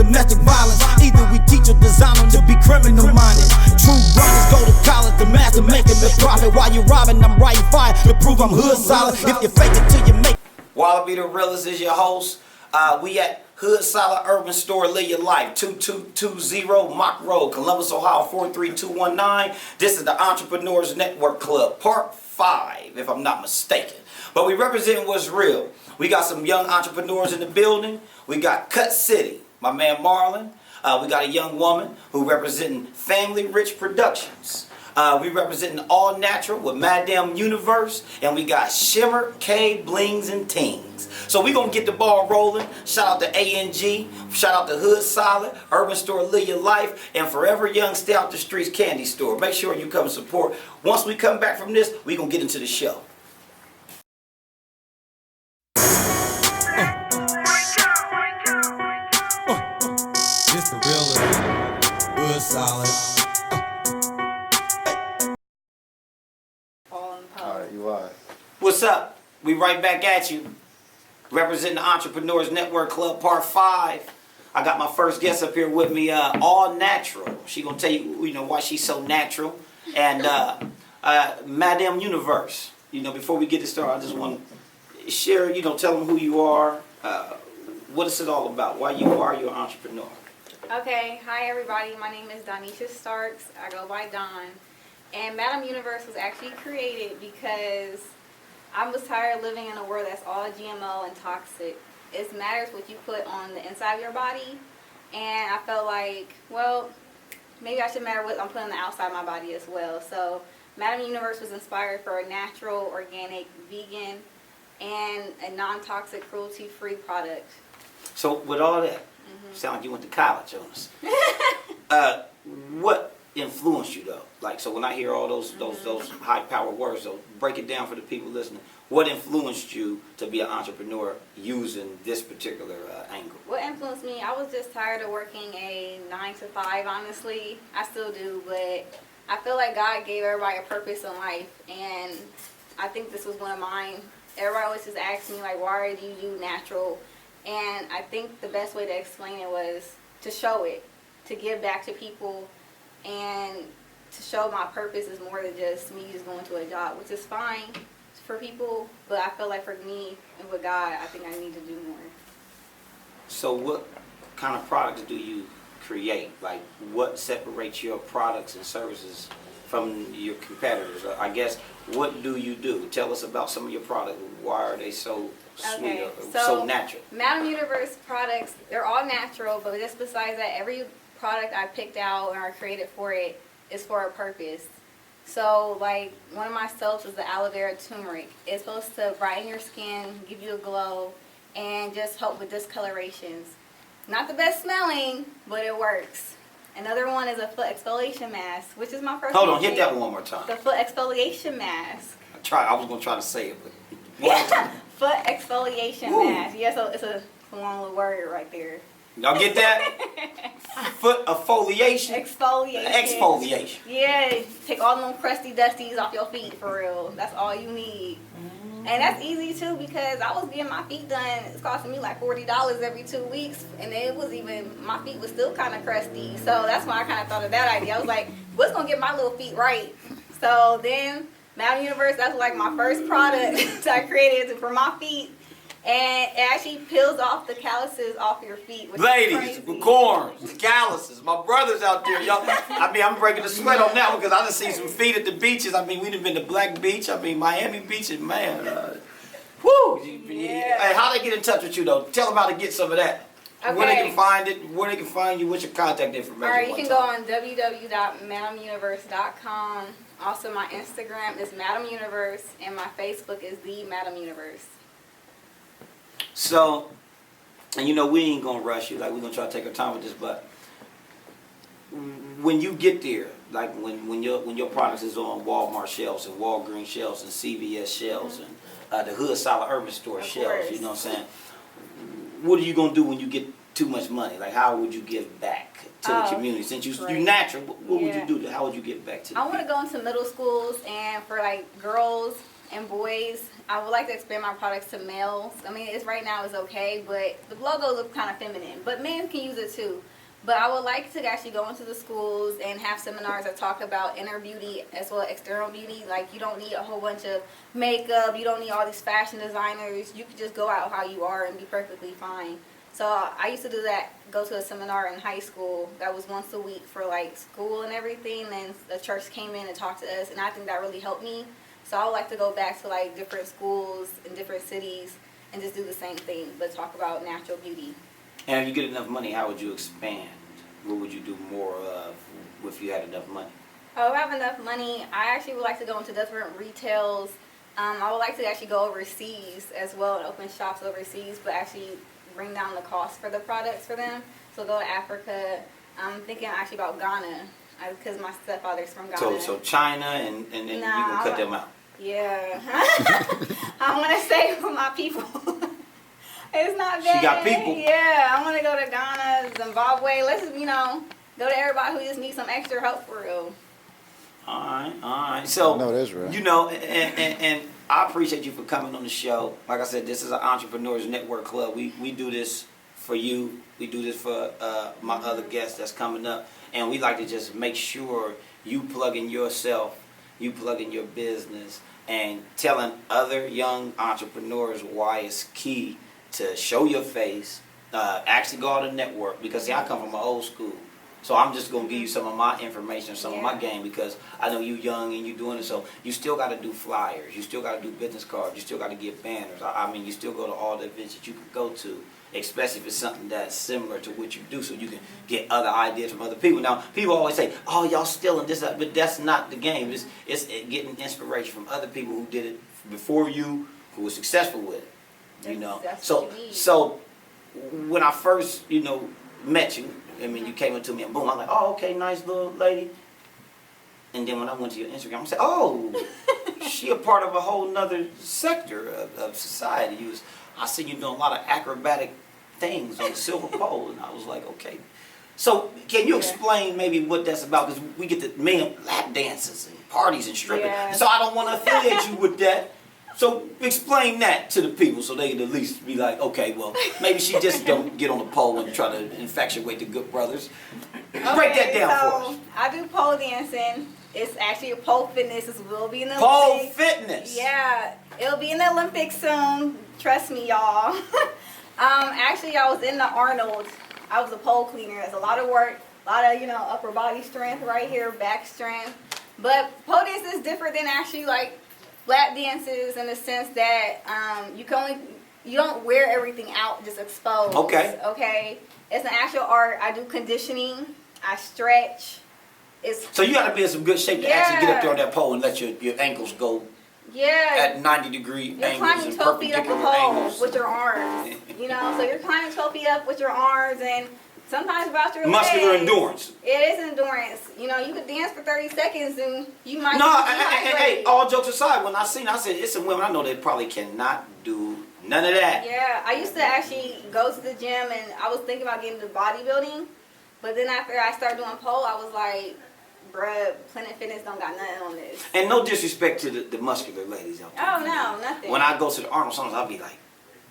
domestic violence. Either we teach or design them to be criminal minded. True brothers go to college, the master making the profit. While you robbing, I'm writing fire to prove I'm hood solid. If you fake it till you make it. Wallaby the Realist is your host. We at Hood Solid Urban Store, Live Your Life, 2220 Mock Road, Columbus, Ohio, 43219. This is the Entrepreneurs Network Club, part 5, if I'm not mistaken. But we represent what's real. We got some young entrepreneurs in the building. We got Cut City, my man Marlon. We got a young woman who representing Family Rich Productions. We representing All Natural with Madam Universe, and we got Shimmer, K, Blings, and Tings. So we gonna get the ball rolling. Shout out to ANG, shout out to Hood Solid, Urban Store, Live Your Life, and Forever Young Stay Out the Streets Candy Store. Make sure you come support. Once we come back from this, we gonna get into the show. This the real Hood Solid. What's up? We right back at you. Representing the Entrepreneurs Network Club, part 5. I got my first guest up here with me, All Natural. She gonna tell you, why she's so natural. And Madam Universe. Before we get to start, I just want to share, tell them who you are. What is it all about? Why you're an entrepreneur? Okay, hi everybody. My name is Donisha Starks. I go by Don. And Madam Universe was actually created because I was tired of living in a world that's all GMO and toxic. It matters what you put on the inside of your body. And I felt like, well, maybe I should matter what I'm putting on the outside of my body as well. So Madam Universe was inspired for a natural, organic, vegan, and a non-toxic, cruelty-free product. So with all that, sound like you went to college on us. What influenced you though? So when I hear all those high-powered words, so break it down for the people listening. What influenced you to be an entrepreneur using this particular angle? What influenced me? I was just tired of working a 9 to 5. Honestly, I still do, but I feel like God gave everybody a purpose in life, and I think this was one of mine. Everybody always just asks me why do you do natural? And I think the best way to explain it was to show it, to give back to people, and to show my purpose is more than just me just going to a job, which is fine for people, but I feel like for me and with God, I think I need to do more. So what kind of products do you create? What separates your products and services from your competitors? I guess, what do you do? Tell us about some of your products. Why are they so sweet, so natural? Madam Universe products, they're all natural, but just besides that, every product I picked out or I created for it is for a purpose. So one of my soaps is the aloe vera turmeric. It's supposed to brighten your skin, give you a glow, and just help with discolorations. Not the best smelling, but it works. Another one is a foot exfoliation mask, which is my first. Hold on, hit that one more time. The foot exfoliation mask. I was gonna try to say it, but foot exfoliation mask. Yeah, so it's a long little word right there. Y'all get that? Foot exfoliation. Exfoliation. Yeah, take all them crusty dusties off your feet for real. That's all you need. And that's easy too because I was getting my feet done. It's costing me $40 every 2 weeks, and my feet was still kind of crusty. So that's why I kind of thought of that idea. I was like, what's gonna get my little feet right? So then, Madam Universe, that's my first product that I created for my feet. And it actually peels off the calluses off your feet. Ladies, the corns, the calluses, my brothers out there, y'all. I'm breaking the sweat on that one because I done seen some feet at the beaches. We done been to Black Beach, Miami Beach, and man, whoo! Yeah. Hey, how they get in touch with you though? Tell them how to get some of that. Okay. Where they can find it, where they can find you, what's your contact information? All right, you can go on www.madamuniverse.com. Also, my Instagram is Madam Universe, and my Facebook is The Madam Universe. So, and we ain't gonna rush you, we're gonna try to take our time with this, but when you get there, when your products is on Walmart shelves and Walgreens shelves and CVS shelves and the Hood Solid Urban Store shelves, you know what I'm saying? What are you gonna do when you get too much money? How would you give back to the community? Since you're natural, what would you do? How would you give back to the I want to go into middle schools and for girls and boys I would like to expand my products to males. I mean, it's right now it's okay, but the logo looks kind of feminine. But men can use it too. But I would like to actually go into the schools and have seminars that talk about inner beauty as well as external beauty. Like, you don't need a whole bunch of makeup. You don't need all these fashion designers. You can just go out how you are and be perfectly fine. So I used to do that, go to a seminar in high school that was once a week for like school and everything. Then the church came in and talked to us, and I think that really helped me. So I would like to go back to like different schools in different cities and just do the same thing, but talk about natural beauty. And if you get enough money, how would you expand? What would you do more of if you had enough money? Oh, if I have enough money, I actually would like to go into different retails. I would like to actually go overseas as well and open shops overseas, but actually bring down the cost for the products for them. So go to Africa. I'm thinking actually about Ghana because my stepfather's from Ghana. So China and then you can cut them out. Yeah. I want to stay with my people. It's not bad. She got people. Yeah, I want to go to Ghana, Zimbabwe. Let's, go to everybody who just needs some extra help for real. All right. So, I know that's right. And I appreciate you for coming on the show. Like I said, this is an Entrepreneurs Network Club. We do this for you. We do this for my other guests that's coming up. And we like to just make sure you plug in yourself, you plug in your business, and telling other young entrepreneurs why it's key to show your face, actually go out and network. Because, see, I come from an old school. So I'm just going to give you some of my information, some of my game, because I know you young and you doing it. So you still got to do flyers. You still got to do business cards. You still got to get banners. I mean, you still go to all the events that you can go to, especially if it's something that's similar to what you do, so you can get other ideas from other people. Now, people always say, oh, y'all stealing this, but that's not the game. It's getting inspiration from other people who did it before you, who were successful with it. That's So what you need. so when I first, met you, I mean, you came up to me and boom, I'm like, oh, okay, nice little lady. And then when I went to your Instagram, I said, oh, she a part of a whole nother sector of society. I seen you doing a lot of acrobatic things on the silver pole, and I was like, okay. So can you explain maybe what that's about? Because we get the men lap dances and parties and stripping. Yeah. So I don't want to affiliate you with that. So explain that to the people so they can at least be like, okay, well, maybe she just don't get on the pole and try to infatuate the good brothers. Break that down for us. I do pole dancing. It's actually a pole fitness. It will be in the Pole Olympics. fitness. Yeah, it'll be in the Olympics soon. Trust me, y'all. Actually, I was in the Arnold. I was a pole cleaner. It's a lot of work, a lot of upper body strength right here, back strength. But pole dance is different than actually like lap dances in the sense that you don't wear everything out, just exposed. Okay. It's an actual art. I do conditioning. I stretch. So you got to be in some good shape to actually get up there on that pole and let your ankles go at 90-degree You're angles climbing and 12 feet up a perpendicular pole angles. with your arms. So you're climbing 12 feet up with your arms, and sometimes about your Muscular legs. endurance. It is endurance. You could dance for 30 seconds and you might No, be hey, all jokes aside, when I said it's some women I know that probably cannot do none of that. Yeah, I used to actually go to the gym and I was thinking about getting into bodybuilding, but then after I started doing pole, I was like, bruh, Planet Fitness don't got nothing on this. And no disrespect to the muscular ladies out there. Oh, no, nothing. When I go to the Arnold, sometimes I'll be like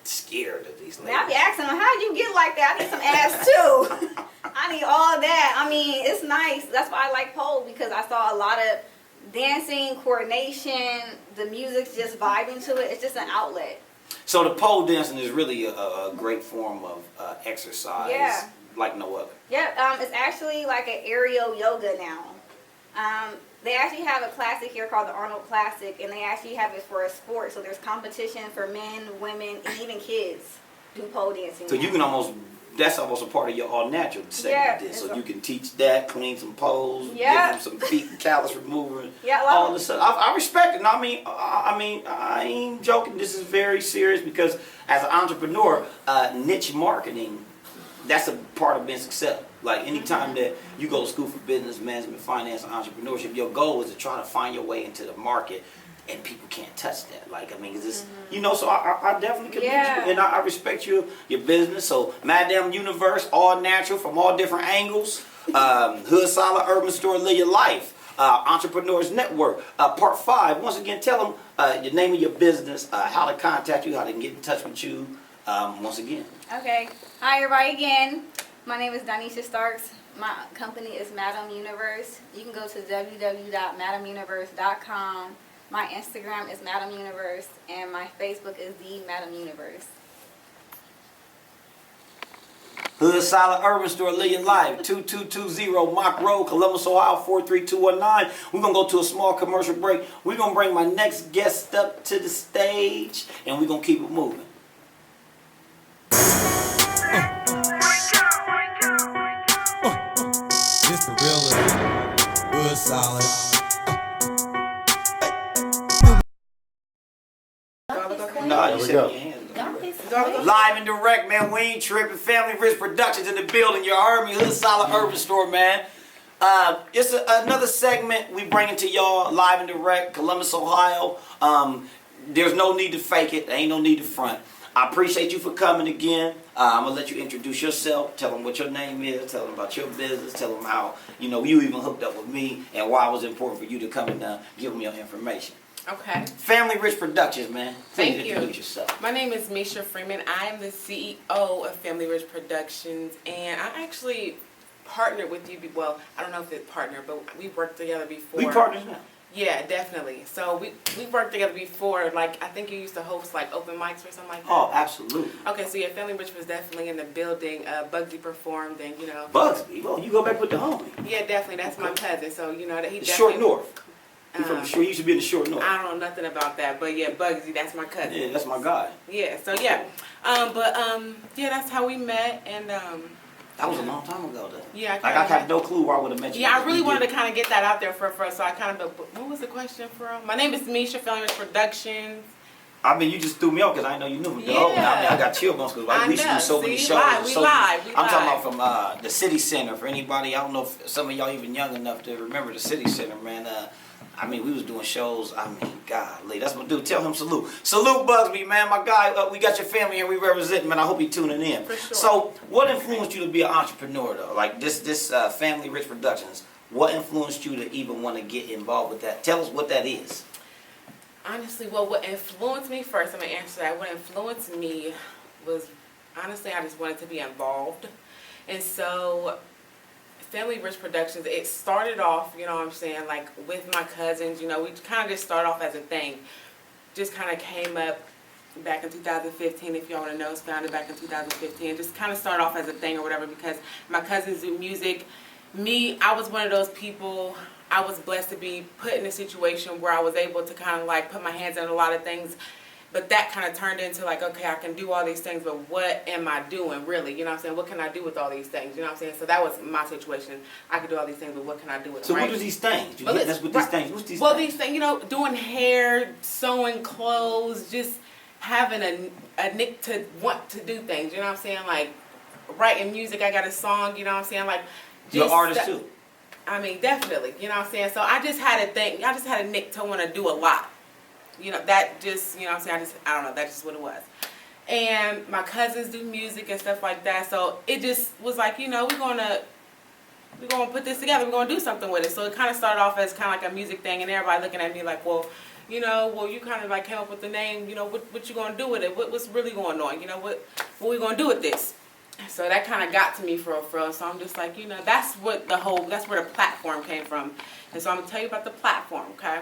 scared of these ladies. Man, I be asking them, how'd you get like that? I need some abs too. I need all that. I mean, it's nice. That's why I like pole, because I saw a lot of dancing, coordination, the music's just vibing to it. It's just an outlet. So the pole dancing is really a great form of exercise, like no other. Yep, it's actually like an aerial yoga now. They actually have a classic here called the Arnold Classic, and they actually have it for a sport. So there's competition for men, women, and even kids do pole dancing. So you can that's almost a part of your all natural segment. So you can teach that, clean some poles, give them some feet and callus remover, all this stuff. I respect it. I ain't joking. This is very serious, because as an entrepreneur, niche marketing, that's a part of being successful. Like anytime that you go to school for business, management, finance, and entrepreneurship, your goal is to try to find your way into the market, and people can't touch that. So I definitely commend you, and I respect your business. So Madam Universe, all natural from all different angles. Hood Solid Urban Store, live your life. Entrepreneurs Network, Part 5. Once again, tell them your name of your business, how to contact you, how they can get in touch with you. Once again. Okay. Hi, everybody again. My name is Donisha Starks. My company is Madam Universe. You can go to www.madamuniverse.com. My Instagram is Madam Universe, and my Facebook is The Madam Universe. Hood Solid Urban Store, Live Your Life, 2220 Mock Road, Columbus, Ohio, 43219. We're going to go to a small commercial break. We're going to bring my next guest up to the stage, and we're going to keep it moving. This the real Hood Solid. No, you said your hands. Live and direct, man. We ain't tripping. Family Rich Productions in the building. You heard me. Hood Solid Urban Store, man. It's another segment we bringing to y'all live and direct, Columbus, Ohio. There's no need to fake it. There ain't no need to front. I appreciate you for coming again. I'm going to let you introduce yourself. Tell them what your name is. Tell them about your business. Tell them how, you even hooked up with me and why it was important for you to come and give them your information. Okay. Family Rich Productions, man. Please Thank you. introduce yourself. My name is Misha Freeman. I am the CEO of Family Rich Productions, and I actually partnered with you. Well, I don't know if it's partner, but we worked together before. We partners now. Yeah, definitely. So we worked together before. Like, I think you used to host like open mics or something like that. Oh, absolutely. Okay, so yeah, Family Rich was definitely in the building. Bugsy performed, and Bugsy, well, you go back with the homie. Yeah, definitely. That's my cousin. So that he The definitely. Short North. He from the short. He used to be in the Short North. I don't know nothing about that, but yeah, Bugsy, that's my cousin. Yeah, that's my guy. Yeah, so yeah, yeah, that's how we met, and That was a long time ago, though. Yeah, I had no clue where I would have met you. yeah, I really wanted to kind of get that out there first, so I kind of. What was the question from? My name is Misha, Family Rich Productions. I mean, you just threw me off because I know you knew me. Yeah. I got chill bumps because we used to do so many shows. We live. I'm talking about from the City Center. For anybody, I don't know if some of y'all even young enough to remember the City Center, man. I mean, we was doing shows. I mean, golly, that's my dude. Tell him salute. Salute, Bugsby, man. My guy, we got your family here. We represent, man. I hope you're tuning in. For sure. So, what influenced you to be an entrepreneur, though? Like this Family Rich Productions. What influenced you to even want to get involved with that? Tell us what that is. Honestly, well, what influenced me first, I'm going to answer that. What influenced me was, honestly, I just wanted to be involved. And so, Family Rich Productions, it started off, you know what I'm saying, like with my cousins, we kind of just started off as a thing. Just kind of came up back in 2015, if y'all want to know, it's founded back in 2015. Just kind of started off as a thing or whatever because my cousins do music. Me, I was one of those people, I was blessed to be put in a situation where I was able to kind of like put my hands on a lot of things. But that kind of turned into like, okay, I can do all these things, but what am I doing really? You know what I'm saying? What can I do with all these things? You know what I'm saying? So that was my situation. I could do all these things, but what can I do with them? So right? what are these things? That's what these things. What's these Well, things? these things, doing hair, sewing clothes, just having a nick to want to do things. You know what I'm saying? Like writing music. I got a song. You know what I'm saying? Like You're an artist too. I mean, definitely. You know what I'm saying? So I just had a thing. I just had a nick to want to do a lot. That just, you know what I'm saying? I don't know. That's just what it was. And my cousins do music and stuff like that. So it just was like, we're going to put this together. We're going to do something with it. So it kind of started off as kind of like a music thing. And everybody looking at me like, well, you kind of like came up with the name. What you going to do with it? What's really going on? What we going to do with this? So that kind of got to me for real. So I'm just like, that's where the platform came from. And so I'm going to tell you about the platform, okay?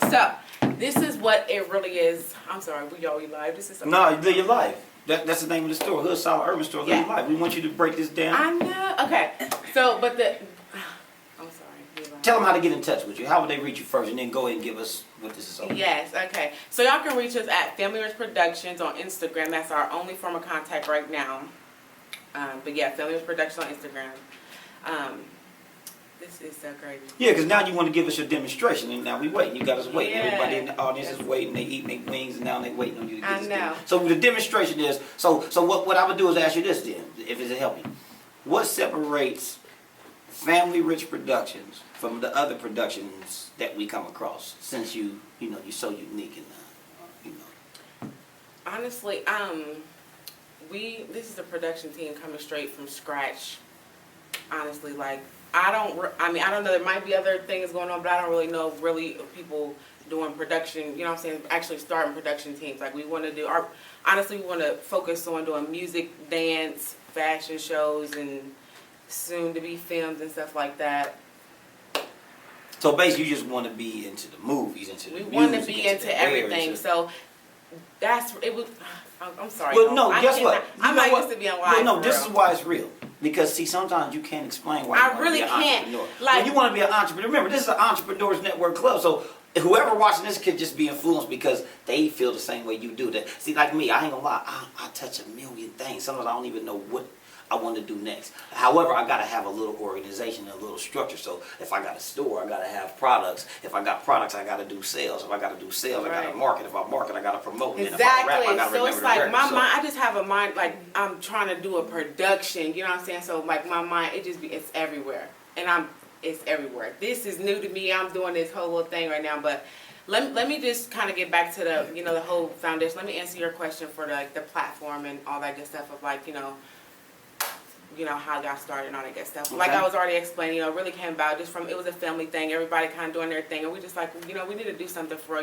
So, this is what it really is. I'm sorry, we live. This is No, Live Your Life. That's the name of the store. Hood Solid Urban Store. Live Yeah. Your Life. We want you to break this down. I know. Okay. So, I'm sorry. Tell them how to get in touch with you. How would they reach you first, and then go ahead and give us what this is all about. Yes. Okay. So y'all can reach us at Family Rich Productions on Instagram. That's our only form of contact right now. But yeah, Family Rich Productions on Instagram. This is so crazy. Yeah, because now you want to give us your demonstration, and now we waiting. You got us waiting. Yeah. Everybody in the audience is waiting. They eating their wings, and now they waiting on you to get I this know. thing. So the demonstration is, so what I would do is ask you this then, if it's helping. What separates Family Rich Productions from the other productions that we come across, since you're so unique and Honestly, this is a production team coming straight from scratch. Honestly, like I mean, I don't know, there might be other things going on, but I don't really know people doing production, you know what I'm saying, actually starting production teams. Like we want to do honestly, we want to focus on doing music, dance, fashion shows, and soon to be films and stuff like that. So basically, you just want to be into the movies, into the music. We want to be into the everything. So it was. I'm sorry. Well, no, guess what? I'm not used to being live. Well, no, this is why it's real. Because see, sometimes you can't explain why you want really to be an can't. entrepreneur. Like, when you want to be an entrepreneur, remember this is an Entrepreneurs Network Club. So whoever watching this could just be influenced because they feel the same way you do. That see, like me, I ain't gonna lie, I touch a million things. Sometimes I don't even know what I want to do next. However, I gotta have a little organization and a little structure. So if I got a store, I gotta have products. If I got products, I gotta do sales. If I gotta do sales, I gotta market. If I market, I gotta promote. And exactly. If I rap, I gotta so remember it's like the my record. mind. I just have a mind like I'm trying to do a production. You know what I'm saying? So like my mind, it's everywhere, and it's everywhere. This is new to me. I'm doing this whole little thing right now, but. Let me just kind of get back to the the whole foundation. Let me answer your question for the platform and all that good stuff of like how I got started and all that good stuff. Okay. Like I was already explaining, it really came about just from, it was a family thing, everybody kind of doing their thing, and we just like, we need to do something for,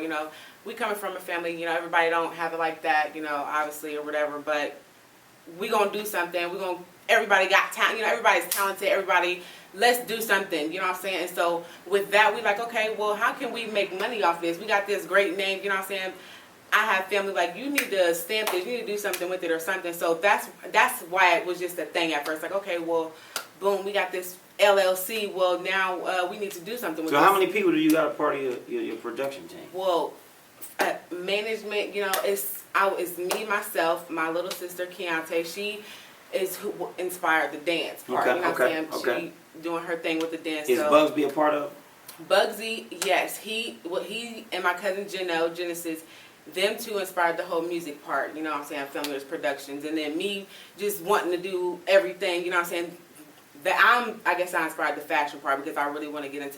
we coming from a family, everybody don't have it like that, obviously or whatever, but we gonna do something, everybody got talent, everybody's talented, let's do something, you know what I'm saying? And so with that, we like, okay, well, how can we make money off this? We got this great name, you know what I'm saying? I have family like, you need to stamp this, you need to do something with it or something. So that's why it was just a thing at first. Like, okay, well, boom, we got this LLC. Well, now we need to do something with it. So how many people do you got a part of your production team? Well, management, it's me, myself, my little sister, Keontae. She is who inspired the dance part. Okay, you know what I'm saying? okay. She doing her thing with the dance. Is Bugsby a part of? Bugsy, yes. He and my cousin Genesis, them two inspired the whole music part, you know what I'm saying, Filmers Productions, and then me just wanting to do everything, you know what I'm saying, I guess I inspired the fashion part because I really want to do this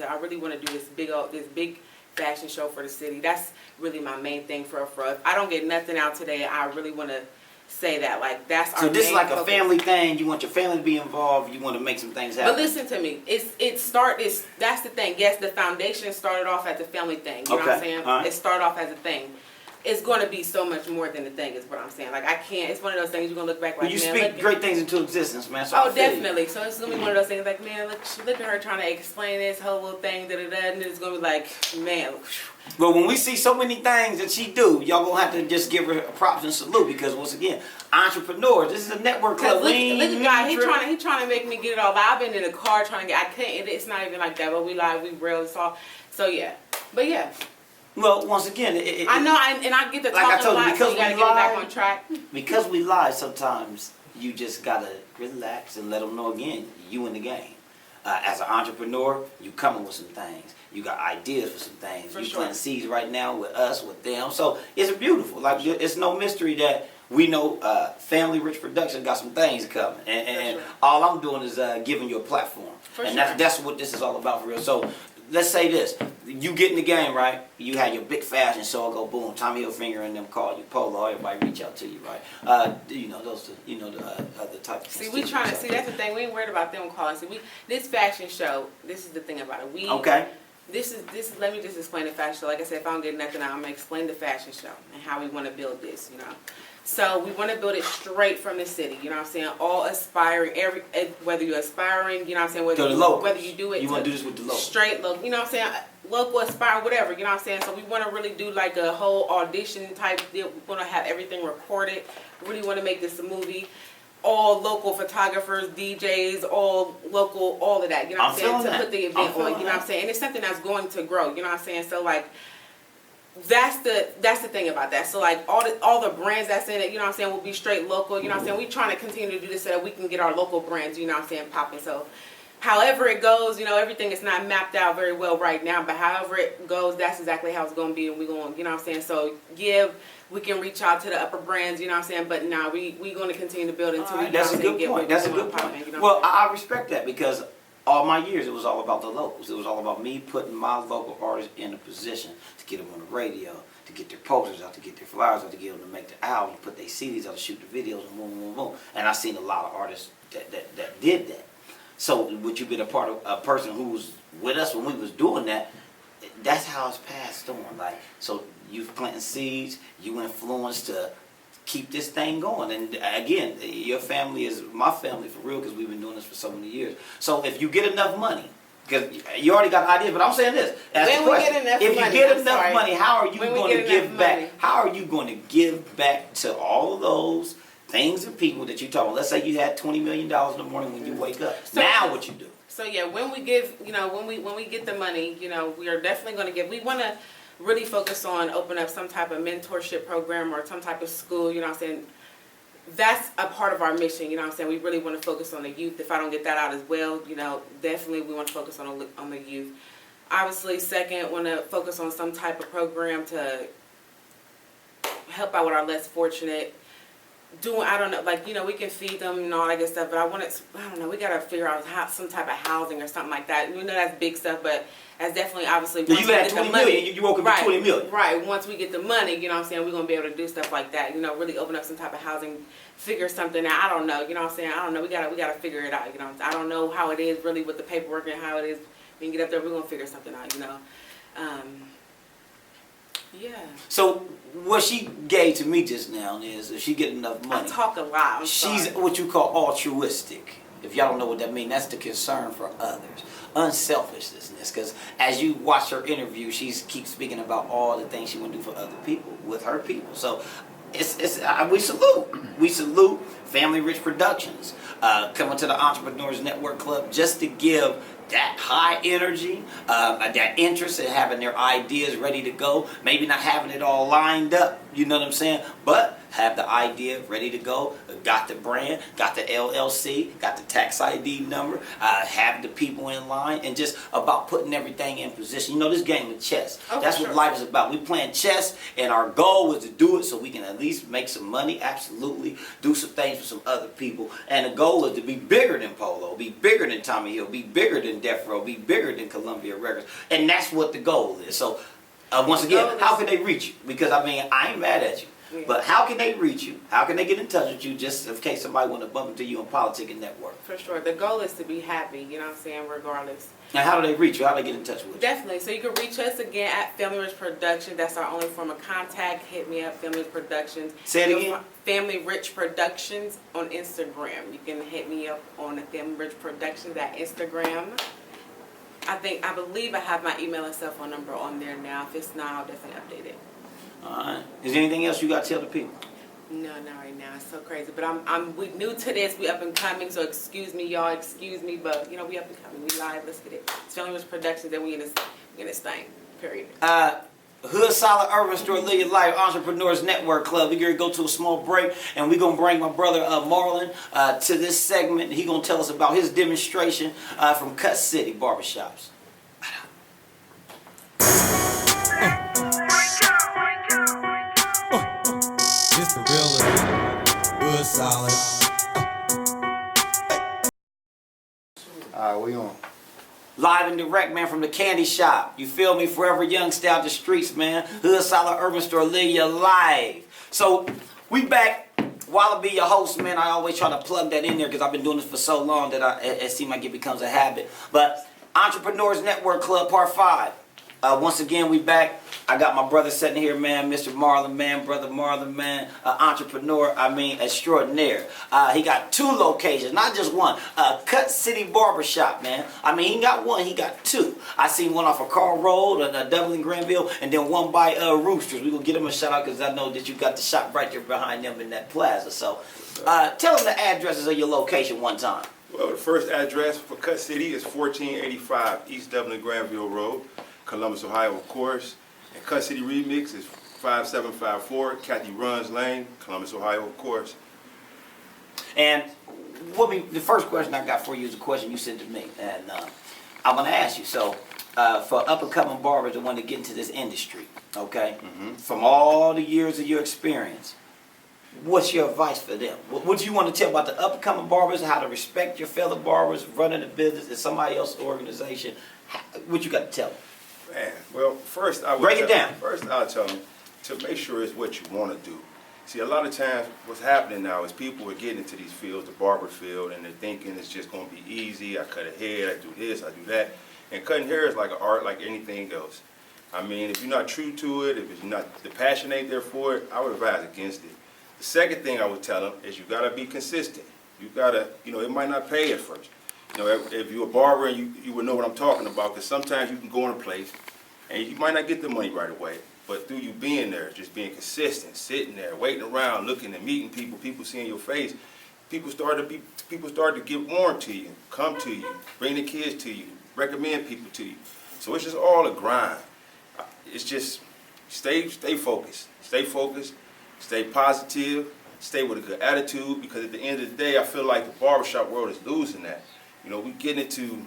big fashion show for the city. That's really my main thing for if I don't get nothing out today, I really want to say that, like, that's our main focus. So this is like a family thing, you want your family to be involved, you want to make some things happen. But listen to me, that's the thing, yes, the foundation started off as a family thing, you know what I'm saying, right. It started off as a thing. It's going to be so much more than the thing is what I'm saying. Like, I can't, it's one of those things you're going to look back like, well, you speak great things into existence, man. So oh, definitely. So it's going to be one of those things like, man, look at her trying to explain this whole little thing, and it's going to be like, man. But when we see so many things that she do, y'all going to have to just give her props and salute because, once again, entrepreneurs, this is a network club. Look at God, he trying to make me get it all. I've been in the car trying to get, I couldn't, it's not even like that, but we real, it's all. So, yeah. But, yeah. Well, once again, I know, and I get to like talk a lot, so you got to get back on track. Because we lie, sometimes you just got to relax and let them know, again, you in the game. As an entrepreneur, you coming with some things. You got ideas for some things. You planting seeds right now with us, with them. So it's beautiful. Like, it's no mystery that we know Family Rich Production got some things coming. And all I'm doing is giving you a platform. That's what this is all about for real. So let's say this. You get in the game, right? You had your big fashion show, go boom. Tommy Hilfiger and them call you Polo. Everybody reach out to you, right? The type of see, we trying to see. That's the thing. We ain't worried about them calling. See, this fashion show. This is the thing about it. This is. Let me just explain the fashion show. Like I said, if I don't get nothing out, I'm gonna explain the fashion show and how we want to build this. So we want to build it straight from the city, you know what I'm saying? All aspiring, whether you're aspiring, you know what I'm saying? Whether you do it, you want to do this with the local. Straight local, you know what I'm saying? Local, aspiring, whatever, you know what I'm saying? So we want to really do like a whole audition type deal. We want to have everything recorded. Really want to make this a movie. All local photographers, DJs, all local, all of that, you know what I'm saying? To put the event on, you know what I'm saying? And it's something that's going to grow, you know what I'm saying? So like, that's the thing about that. So like all the brands that's in it, you know what I'm saying, will be straight local, you know what I'm saying. We trying to continue to do this so that we can get our local brands, you know what I'm saying, popping. So however it goes, everything is not mapped out very well right now, but however it goes, that's exactly how it's going to be, and we're going, you know what I'm saying. So we can reach out to the upper brands, you know what I'm saying, but now we going to continue to build until we that's a good point. That's a good point. You know well, I respect that because all my years it was all about the locals. It was all about me putting my local artists in a position to get them on the radio, to get their posters out, to get their flyers out, to get them to make the album, put their CDs out, to shoot the videos, and boom, boom, boom. And I seen a lot of artists that did that. So would you been a part of a person who was with us when we was doing that? That's how it's passed on. Like, so you planting seeds, you influence to keep this thing going. And again, your family is my family for real, because we've been doing this for so many years. So if you get enough money, because you already got ideas, but I'm saying this. If you get enough money, how are you going to give back? How are you going to give back to all of those things and people that you talk about? Let's say you had $20 million in the morning when you wake up. So, now what you do? So yeah, when we give, when we get the money, we are definitely going to give. We want to really focus on open up some type of mentorship program or some type of school. You know what I'm saying? That's a part of our mission. You know what I'm saying? We really want to focus on the youth. If I don't get that out as well, definitely we want to focus on the youth. Obviously, second, want to focus on some type of program to help out with our less fortunate. I don't know, like, we can feed them and all that good stuff, but I don't know, we got to figure out some type of housing or something like that. That's big stuff, but that's definitely, obviously, once you had 20 million, you woke up with 20 million. Right, once we get the money, we're going to be able to do stuff like that, really open up some type of housing, figure something out. I don't know, I don't know, we got to figure it out, I don't know how it is really with the paperwork and how it is when you get up there, we're going to figure something out, Yeah. So what she gave to me just now is if she get enough money. I talk a lot. She's what you call altruistic. If y'all don't know what that means, that's the concern for others. Unselfishness. Because as you watch her interview, she keeps speaking about all the things she want to do for other people, with her people. So we salute. We salute Family Rich Productions coming to the Entrepreneurs Network Club just to give that high energy, that interest in having their ideas ready to go. Maybe not having it all lined up, you know what I'm saying? But have the idea ready to go. Got the brand, got the LLC, got the tax ID number, have the people in line, and just about putting everything in position. This game of chess. Oh, that's what life is about. We playing chess, and our goal is to do it so we can at least make some money, absolutely, do some things for some other people. And the goal is to be bigger than Polo, be bigger than Tommy Hill, be bigger than Death Row, be bigger than Columbia Records. And that's what the goal is. So, once again, how can they reach you? Because, I ain't mad at you. Yeah. But how can they reach you? How can they get in touch with you just in case somebody want to bump into you on Politic and Network? For sure. The goal is to be happy, regardless. And how do they reach you? How do they get in touch with you? Definitely. So you can reach us again at Family Rich Productions. That's our only form of contact. Hit me up, Family Rich Productions. Say it again. Family Rich Productions on Instagram. You can hit me up on the Family Rich Productions at Instagram. I believe I have my email and cell phone number on there now. If it's not, I'll definitely update it. Alright. Is there anything else you got to tell the people? No, not right now. It's so crazy. But we new to this. We up and coming. So excuse me, y'all. Excuse me. But we up and coming. We live. Let's get it. It's Family Rich Productions. Then we in this thing. Period. Hood Solid Urban Store, Live Your Life, Entrepreneurs Network Club. We're going to go to a small break, and we're going to bring my brother Marlon to this segment. He's going to tell us about his demonstration from Cut City Barbershops. This the real Hood Solid. We on. Live and direct, man, from the candy shop. You feel me? Forever Young, stay out the streets, man. Hood Solid Urban Store, Live Your Life. So, we back. Wallaby, your host, man. I always try to plug that in there because I've been doing this for so long that it seems like it becomes a habit. But Entrepreneurs Network Club, Part 5. Once again, we back. I got my brother sitting here, man, Mr. Marlon, man, brother Marlon, man, entrepreneur, extraordinaire. He got 2 locations, not just one. Cut City Barbershop, man. He ain't got one, he got 2. I seen one off of Carl Road, Dublin, Granville, and then one by Roosters. We gonna get him a shout out because I know that you got the shop right there behind them in that plaza. So, tell them the addresses of your location one time. Well, the first address for Cut City is 1485 East Dublin, Granville Road, Columbus, Ohio, of course. And Cut City Remix is 5754 Kathy Runs Lane, Columbus, Ohio, of course. And the first question I got for you is a question you sent to me. And I'm going to ask you. So, for up-and-coming barbers that want to get into this industry, okay, from all the years of your experience, what's your advice for them? What do you want to tell about the up-and-coming barbers, how to respect your fellow barbers, running a business in somebody else's organization? What you got to tell them? Man, well, first I would break it down. First, I'll tell them to make sure it's what you want to do. See, a lot of times what's happening now is people are getting into these fields, the barber field, and they're thinking it's just going to be easy. I cut a hair, I do this, I do that. And cutting hair is like an art like anything else. I mean, if you're not true to it, if you're not, the passion ain't there for it, I would advise against it. The second thing I would tell them is you got to be consistent. You got to, you know, it might not pay at first. You know, if you're a barber, and you would know what I'm talking about, because sometimes you can go in a place and you might not get the money right away. But through you being there, just being consistent, sitting there, waiting around, looking and meeting people, people seeing your face, people start to get warm to you, come to you, bring the kids to you, recommend people to you. So it's just all a grind. It's just stay focused, stay positive, stay with a good attitude, because at the end of the day, I feel like the barbershop world is losing that. You know, we get into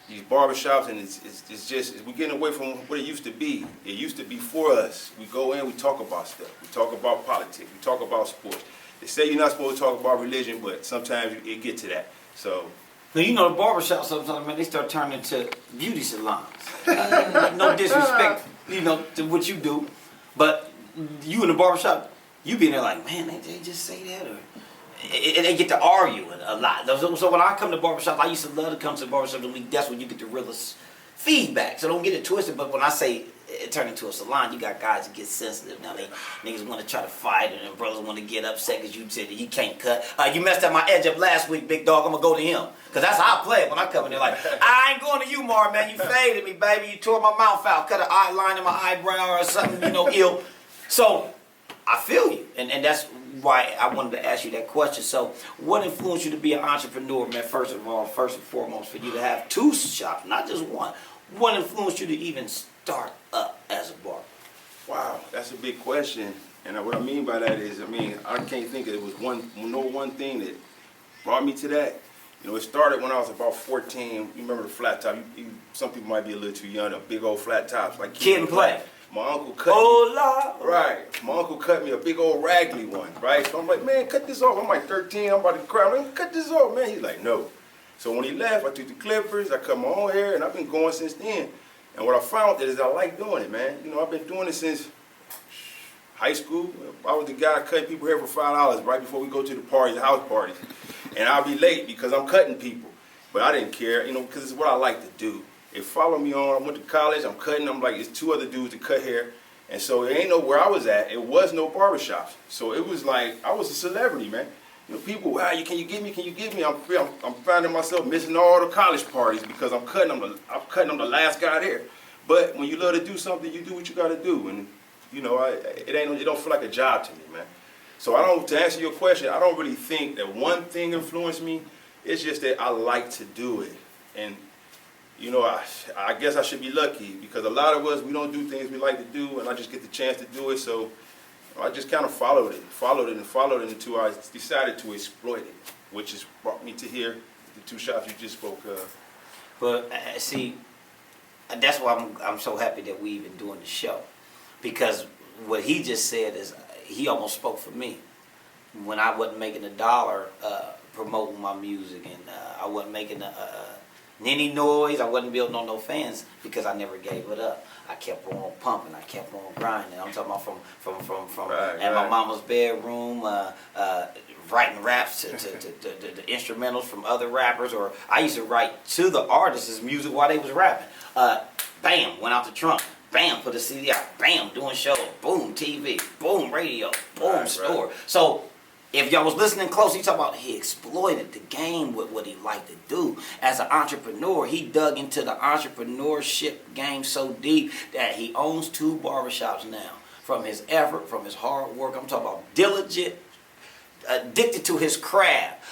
these barbershops, and it's just, we're getting away from what it used to be. It used to be for us. We go in, we talk about stuff. We talk about politics. We talk about sports. They say you're not supposed to talk about religion, but sometimes it get to that. So. Now, you know, the barbershop sometimes, man, they start turning into beauty salons. No disrespect, you know, to what you do, but you in the barbershop, you be there like, man, they just say that, or they get to argue a lot. So when I come to barbershops, I used to love to come to the barbershop. That's when you get the realest feedback. So don't get it twisted. But when I say it turned into a salon, you got guys that get sensitive. Now niggas want to try to fight, and then brothers want to get upset because you said that you can't cut. You messed up my edge up last week, big dog. I'm gonna go to him, because that's how I play it when I come in there. Like, I ain't going to you, Mar, man. You faded me, baby. You tore my mouth out, cut an eye in my eyebrow or something, you know, ill. So I feel you, and that's why I wanted to ask you that question. So what influenced you to be an entrepreneur, man? First and foremost, for you to have 2 shops, not just one. What influenced you to even start up as a barber? Wow, that's a big question. And what I mean by that is, I can't think it was one thing that brought me to that. You know, it started when I was about 14. You remember the flat top? Some people might be a little too young. The big old flat tops, like Kid and Play. My uncle cut me. Right. My uncle cut me a big old raggedy one, right? So I'm like, man, cut this off. I'm like 13. I'm about to cry. I'm like, cut this off, man. He's like, no. So when he left, I took the clippers. I cut my own hair, and I've been going since then. And what I found is I like doing it, man. You know, I've been doing it since high school. I was the guy cutting people hair for $5 right before we go to the parties, the house parties. And I'll be late because I'm cutting people. But I didn't care, you know, because it's what I like to do. It followed me on. I went to college. I'm cutting. I'm like, it's 2 other dudes that cut hair. And so it ain't know where I was at. It was no barbershops. So it was like, I was a celebrity, man. You know, people, wow, can you get me? Can you get me? I'm finding myself missing all the college parties because I'm cutting them the last guy there. But when you love to do something, you do what you got to do. And, you know, it don't feel like a job to me, man. So to answer your question, I don't really think that one thing influenced me. It's just that I like to do it. And, you know, I guess I should be lucky, because a lot of us, we don't do things we like to do, and I just get the chance to do it. So I just kind of followed it until I decided to exploit it, which has brought me to here, the 2 shops you just spoke of. But see, that's why I'm so happy that we even doing the show, because what he just said is he almost spoke for me. When I wasn't making $1 promoting my music, and I wasn't making any noise, I wasn't building on no fans, because I never gave it up. I kept on pumping, I kept on grinding. I'm talking about from my mama's bedroom, writing raps to the instrumentals from other rappers, or I used to write to the artists' music while they was rapping. Bam, went out the trunk. Bam, put a CD out. Bam, doing shows. Boom, TV. Boom, radio. Boom, store. So if y'all was listening close, he talking about he exploited the game with what he liked to do. As an entrepreneur, he dug into the entrepreneurship game so deep that he owns 2 barbershops now. From his effort, from his hard work, I'm talking about diligent, addicted to his craft.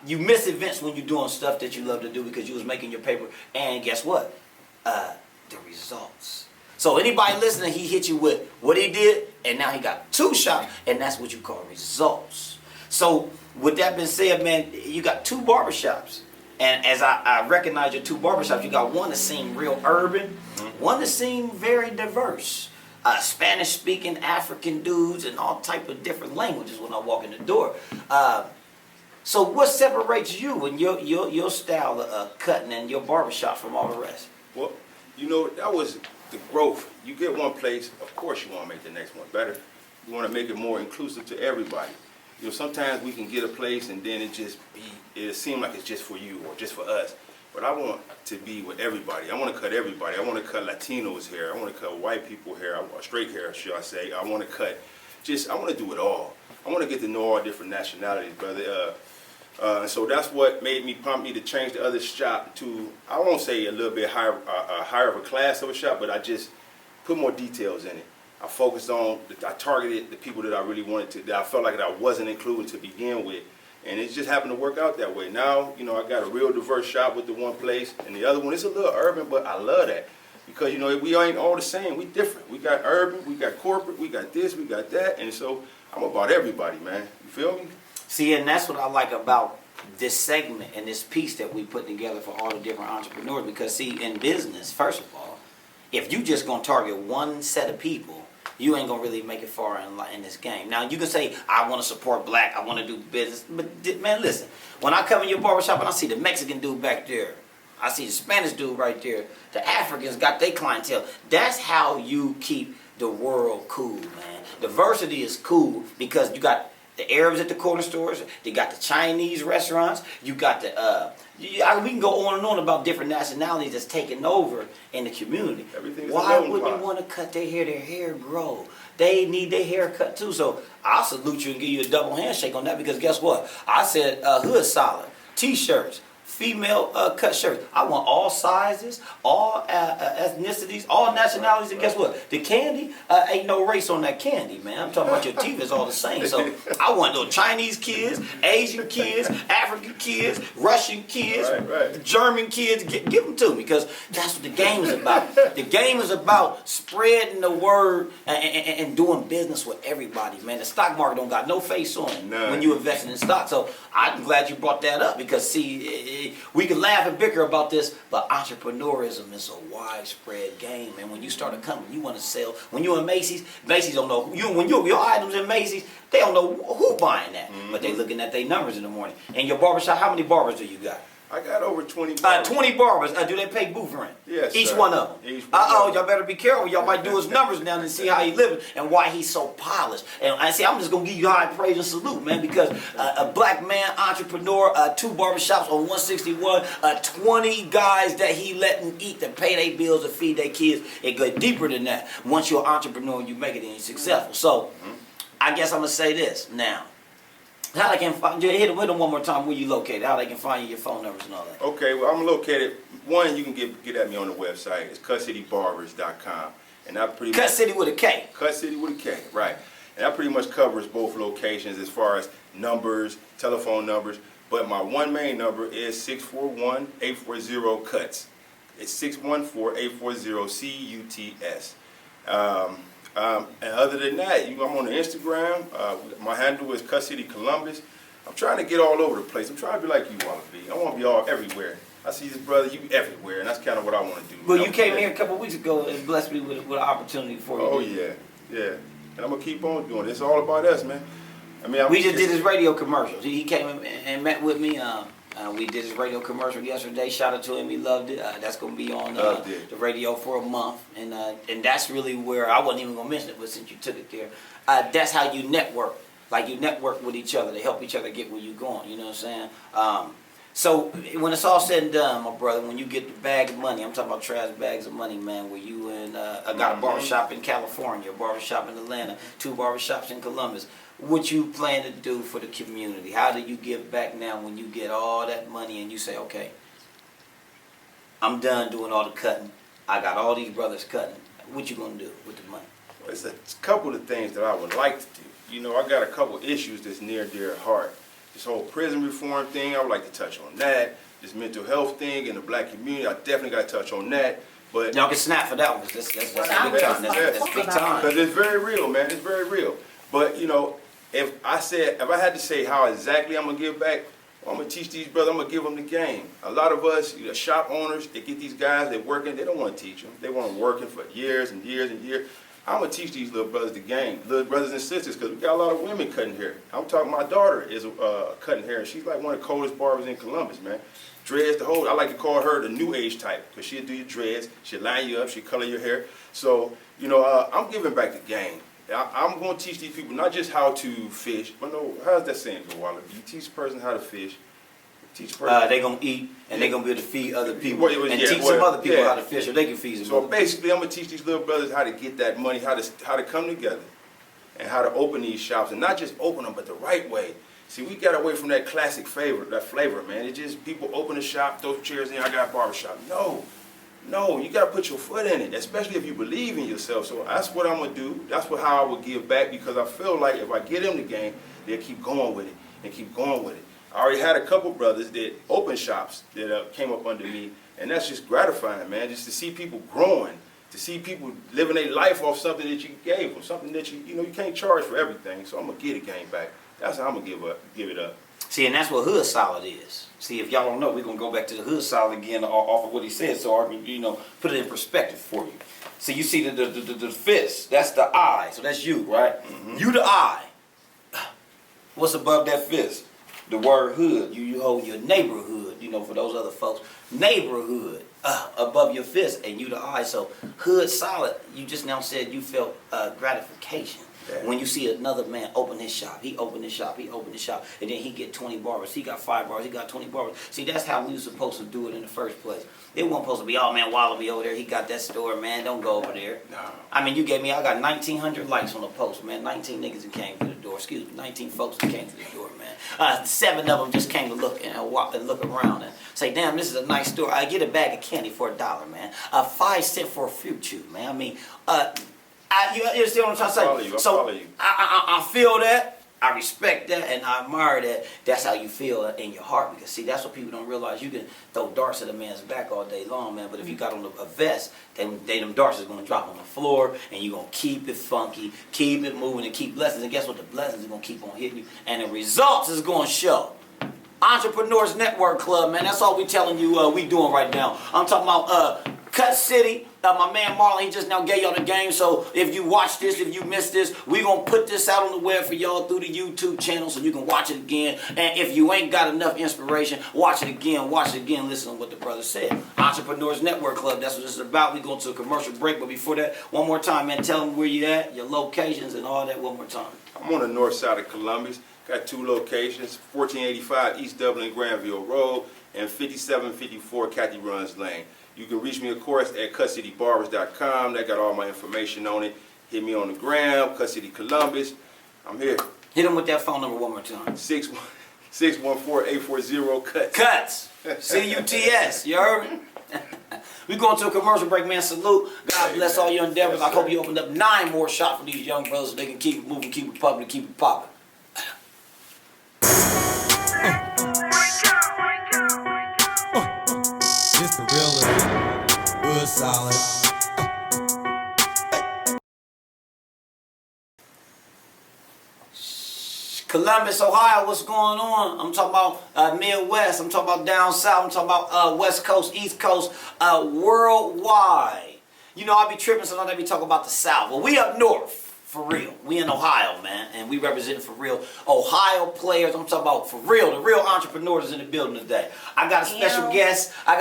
You miss events when you're doing stuff that you love to do because you was making your paper. And guess what? The results. So anybody listening, he hit you with what he did, and now he got 2 shops, and that's what you call results. So with that being said, man, you got 2 barbershops. And as I recognize your 2 barbershops, you got one that seemed real urban, one that seemed very diverse. Spanish-speaking African dudes and all type of different languages when I walk in the door. So what separates you and your style of cutting and your barbershop from all the rest? Well, you know, that was the growth. You get one place, of course you want to make the next one better. We want to make it more inclusive to everybody. You know, sometimes we can get a place and then it seems like it's just for you or just for us. But I want to be with everybody. I want to cut everybody. I want to cut Latinos hair. I want to cut white people hair, or straight hair, should I say. I want to cut I want to do it all. I want to get to know all different nationalities, brother. So that's what prompted me to change the other shop to, I won't say a little bit higher of a class of a shop, but I just put more details in it. I focused on, I targeted the people that I really wanted to, that I felt like that I wasn't including to begin with. And it just happened to work out that way. Now, you know, I got a real diverse shop with the one place, and the other one is a little urban, but I love that. Because, you know, we ain't all the same. We different. We got urban, we got corporate, we got this, we got that. And so I'm about everybody, man. You feel me? See, and that's what I like about this segment and this piece that we put together for all the different entrepreneurs. Because, see, in business, first of all, if you just going to target one set of people, you ain't going to really make it far in this game. Now, you can say, I want to support black, I want to do business. But, man, listen, when I come in your barbershop and I see the Mexican dude back there, I see the Spanish dude right there, the Africans got their clientele. That's how you keep the world cool, man. Diversity is cool because you got the Arabs at the corner stores, they got the Chinese restaurants, you got the, we can go on and on about different nationalities that's taking over in the community. Why would you want to cut their hair grow? They need their hair cut too. So I'll salute you and give you a double handshake on that because guess what? I said hood solid, t-shirts, female cut shirts. I want all sizes, all ethnicities, all nationalities, and guess what? The candy, ain't no race on that candy, man. I'm talking about your teeth is all the same. So I want those Chinese kids, Asian kids, African kids, Russian kids, German kids. Give them to me because that's what the game is about. The game is about spreading the word and doing business with everybody, man. The stock market don't got no face on it when you investing in stock. So I'm glad you brought that up because, see, we can laugh and bicker about this, but entrepreneurism is a widespread game. And when you start a company, you want to sell. When you're in Macy's, Macy's don't know. When your items in Macy's, they don't know who buying that. But they looking at their numbers in the morning. And your barbershop, how many barbers do you got? I got over 20 barbers. 20 barbers. Do they pay booth rent? Yes, Each sir. one of them. Y'all better be careful. Y'all might do his numbers now and see how he living and why he's so polished. And I say, I'm just going to give you high praise and salute, man, because a black man, entrepreneur, 2 barbershops on 161, 20 guys that he letting eat to pay their bills and feed their kids. It goes deeper than that. Once you're an entrepreneur, you make it and you're successful. So I guess I'm going to say this now. How they can find you? Hit them one more time. Where you located? How they can find you? Your phone numbers and all that. Okay, well I'm located. One, you can get at me on the website. It's cutcitybarbers.com, and I pretty Cut City with a K. Cut City with a K, right? And that pretty much covers both locations as far as numbers, telephone numbers. But my one main number is 641-840-CUTS. It's 614-840-CUTS. And other than that, I'm on the Instagram. My handle is Cut City Columbus. I'm trying to get all over the place. I'm trying to be like you want to be. I want to be all everywhere. I see this brother, you everywhere, and that's kind of what I want to do. Well, you came here a couple of weeks ago and blessed me with an opportunity for you. Oh, yeah. And I'm going to keep on doing it. It's all about us, man. I mean, we just did his radio commercials. He came and met with me. We did his radio commercial yesterday. Shout out to him. He loved it. That's going to be on the radio for a month. And that's really where, I wasn't even going to mention it, but since you took it there, that's how you network. Like you network with each other to help each other get where you're going. You know what I'm saying? So when it's all said and done, my brother, when you get the bag of money, I'm talking about trash bags of money, man, where you and I got a barbershop in California, a barbershop in Atlanta, 2 barbershops in Columbus. What you plan to do for the community? How do you give back now when you get all that money and you say, okay, I'm done doing all the cutting. I got all these brothers cutting. What you gonna do with the money? Well, it's a couple of things that I would like to do. You know, I got a couple issues that's near and dear at heart. This whole prison reform thing, I would like to touch on that. This mental health thing in the black community, I definitely got to touch on that. But y'all can snap for that one, because that's big time. That's big time. Because it's very real, man. It's very real. But, you know, if I had to say how exactly I'm going to give back, well, I'm going to teach these brothers, I'm going to give them the game. A lot of us, shop owners, they get these guys, they're working, they don't want to teach them. They want them working for years and years and years. I'm going to teach these little brothers the game, little brothers and sisters, because we got a lot of women cutting hair. I'm talking, my daughter is cutting hair, and she's like one of the coldest barbers in Columbus, man. Dreads the whole, I like to call her the new age type, because she'll do your dreads, she'll line you up, she'll color your hair. So, you know, I'm giving back the game. I'm going to teach these people not just how to fish, but no, how's that saying go, Wallace? You teach a person how to fish, teach a person. They gonna eat and they gonna be able to feed other people Well, and yeah, teach well, some other people yeah. how to fish, or they can feed some. So other people. basically, I'm gonna teach these little brothers how to get that money, how to come together, and how to open these shops, and not just open them, but the right way. See, we got away from that classic flavor, man. It just people open a shop, throw chairs in. I got a barbershop. No, you gotta put your foot in it, especially if you believe in yourself. So that's what I'm gonna do. That's how I will give back, because I feel like if I get them the game, they'll keep going with it and keep going with it. I already had a couple brothers that opened shops that came up under me, and that's just gratifying, man. Just to see people growing, to see people living their life off something that you gave them, something that you can't charge for everything. So I'm gonna get a game back. That's how I'm gonna give it up. See, and that's what Hood Solid is. See, if y'all don't know, we're gonna go back to the Hood Solid again off of what he said, so I can, put it in perspective for you. See, you see the fist, that's the eye, so that's you, right? Mm-hmm. You the eye. What's above that fist? The word hood. You hold your neighborhood, for those other folks. Neighborhood above your fist, and you the eye. So Hood Solid, you just now said you felt gratification. Yeah. When you see another man open his shop, he opened his shop, and then he get 20 barbers. He got 5 barbers, he got 20 barbers. See, that's how we were supposed to do it in the first place. It wasn't supposed to be, oh man, Wallaby over there, he got that store, man, don't go over there. No. I mean, I got 1,900 likes on the post, man. 19 niggas that came to the door, 19 folks that came to the door, man. 7 of them just came to look and walk and look around and say, damn, this is a nice store. I get a bag of candy for $1, man. 5 cents for a fruit chew, man. I mean, you understand what I'm trying to say? I follow you. I feel that. I respect that, and I admire that. That's how you feel in your heart, because see, that's what people don't realize. You can throw darts at a man's back all day long, man, but if you got on a vest, them darts is going to drop on the floor, and you're going to keep it funky, keep it moving, and keep blessings. And guess what? The blessings are going to keep on hitting you, and the results is going to show. Entrepreneurs Network Club, man, that's all we telling you we doing right now. I'm talking about Cut City. My man Marlon, he just now gave y'all the game, so if you watch this, if you missed this, we gonna put this out on the web for y'all through the YouTube channel so you can watch it again. And if you ain't got enough inspiration, watch it again, listen to what the brother said. Entrepreneurs Network Club, that's what this is about. We going to a commercial break, but before that, one more time, man, tell them where you at, your locations, and all that one more time. I'm on the north side of Columbus. Got 2 locations, 1485 East Dublin Granville Road and 5754 Kathy Runs Lane. You can reach me, of course, at cutcitybarbers.com. That got all my information on it. Hit me on the gram, Cut City Columbus. I'm here. Hit them with that phone number one more time. 614-840-CUTS. Cuts. C-U-T-S. You heard me? We going to a commercial break, man. Salute. God bless all your endeavors. I hope you opened up 9 more shops for these young brothers so they can keep it moving, keep it pumping, keep it popping. This the real Hood Solid. Columbus, Ohio, what's going on? I'm talking about Midwest. I'm talking about down south. I'm talking about West Coast, East Coast, worldwide. I be tripping sometimes I be talking about the South. Well, we up north, for real. We in Ohio, man, and we representing for real Ohio players. I'm talking about for real. The real entrepreneurs is in the building today. I got a special guest. I'm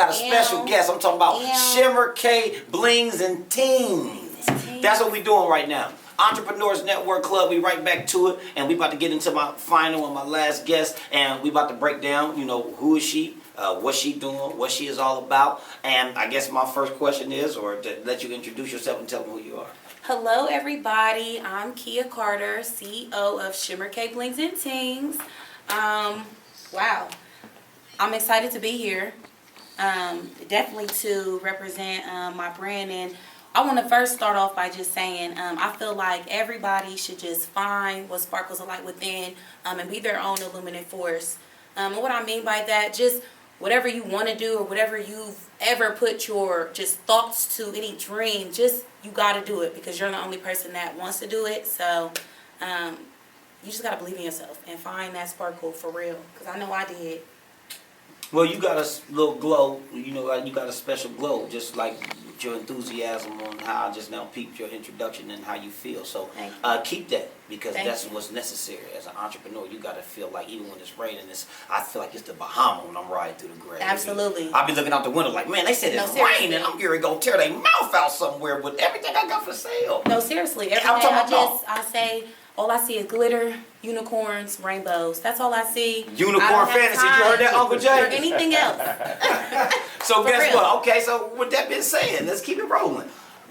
talking about Shimmer K Blings and Teens. That's what we doing right now. Entrepreneurs Network Club, we right back to it, and we about to get into my final and my last guest, and we about to break down, who is she, what she doing, what she is all about, and I guess my first question is, or to let you introduce yourself and tell them who you are. Hello everybody, I'm Kia Carter, CEO of Shimmer K Blings and Teens. Wow, I'm excited to be here, definitely to represent my brand, and I want to first start off by just saying I feel like everybody should just find what sparkles a light within and be their own illuminate force. And what I mean by that, just whatever you want to do or whatever you've ever put your just thoughts to, any dream, just you got to do it because you're the only person that wants to do it. So you just got to believe in yourself and find that sparkle for real, because I know I did. Well, you got a little glow, you got a special glow, just like peeped your enthusiasm on how I just now peeped your introduction and how you feel. So Thank you. keep that, because Thank that's you. what's necessary. As an entrepreneur, you got to feel like even when it's raining, I feel like it's the Bahama when I'm riding through the grass. Absolutely. I'll be looking out the window like, man, they said No, it's seriously. raining. I'm getting ready to go tear their mouth out somewhere with everything I got for sale. No, seriously. Every I'm day talking I say, all I see is glitter, unicorns, rainbows. That's all I see. Unicorn I don't have fantasy. You heard that, time Uncle for Jay? anything else. So For guess real. what? Okay, so with that being said, let's keep it rolling.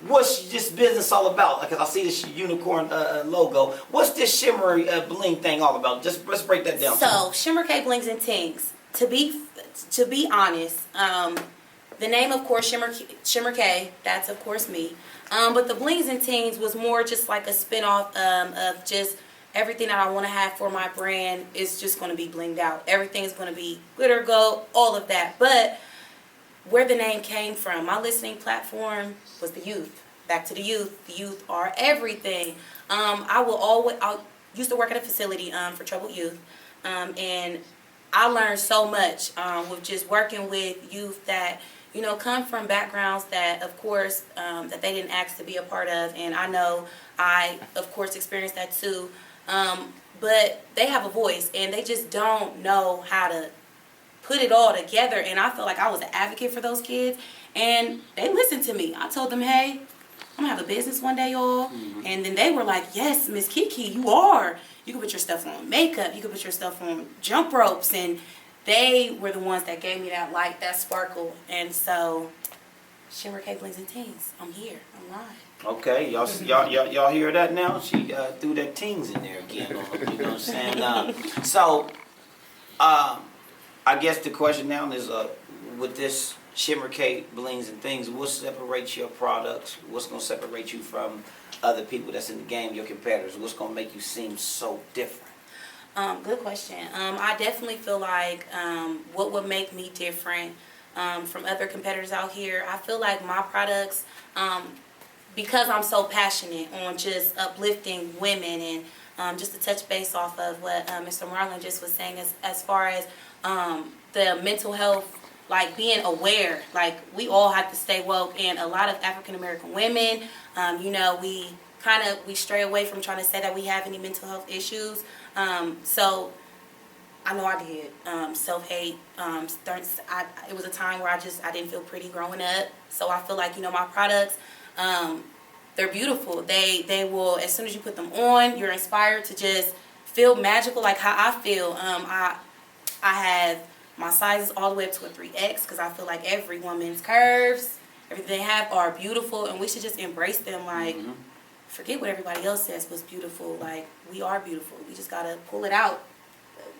What's this business all about? Because I see this unicorn logo. What's this shimmery bling thing all about? Just let's break that down. So, Shimmer K Blings and Tings. To be honest, the name, of course, Shimmer K. That's of course me. But the Blings and Tings was more just like a spinoff of just everything that I want to have for my brand is just going to be blinged out. Everything is going to be glitter, gold, all of that. But where the name came from, my listening platform was the youth. Back to the youth. The youth are everything. I used to work at a facility for troubled youth, and I learned so much with just working with youth that, you know, come from backgrounds that, of course, that they didn't ask to be a part of. And I know I, of course, experienced that too. But they have a voice, and they just don't know how to put it all together. And I felt like I was an advocate for those kids, and they listened to me. I told them, hey, I'm gonna have a business one day, y'all. And then they were like, yes, Miss Kiki, you are. You can put your stuff on makeup. You can put your stuff on jump ropes. And they were the ones that gave me that light, that sparkle. And so, Shimmer K Blings and Tings, I'm here. I'm live. Okay, y'all hear that now? She threw that tings in there again. You know what I'm saying? So, I guess the question now is, with this Shimmer K Blings and Things, what separates your products? What's gonna separate you from other people that's in the game, your competitors? What's gonna make you seem so different? Good question. I definitely feel like what would make me different from other competitors out here, I feel like my products, because I'm so passionate on just uplifting women, and just to touch base off of what Mr. Marlon just was saying, as far as the mental health, like being aware, like we all have to stay woke, and a lot of African American women, you know, we stray away from trying to say that we have any mental health issues. So I know I did. Self-hate. It was a time where I didn't feel pretty growing up. So I feel like, you know, my products, they're beautiful. They will, as soon as you put them on, you're inspired to just feel magical, like how I feel. I have my sizes all the way up to a 3X, because I feel like every woman's curves, everything they have are beautiful, and we should just embrace them. Like, forget what everybody else says was beautiful. Like, we are beautiful. We just gotta pull it out,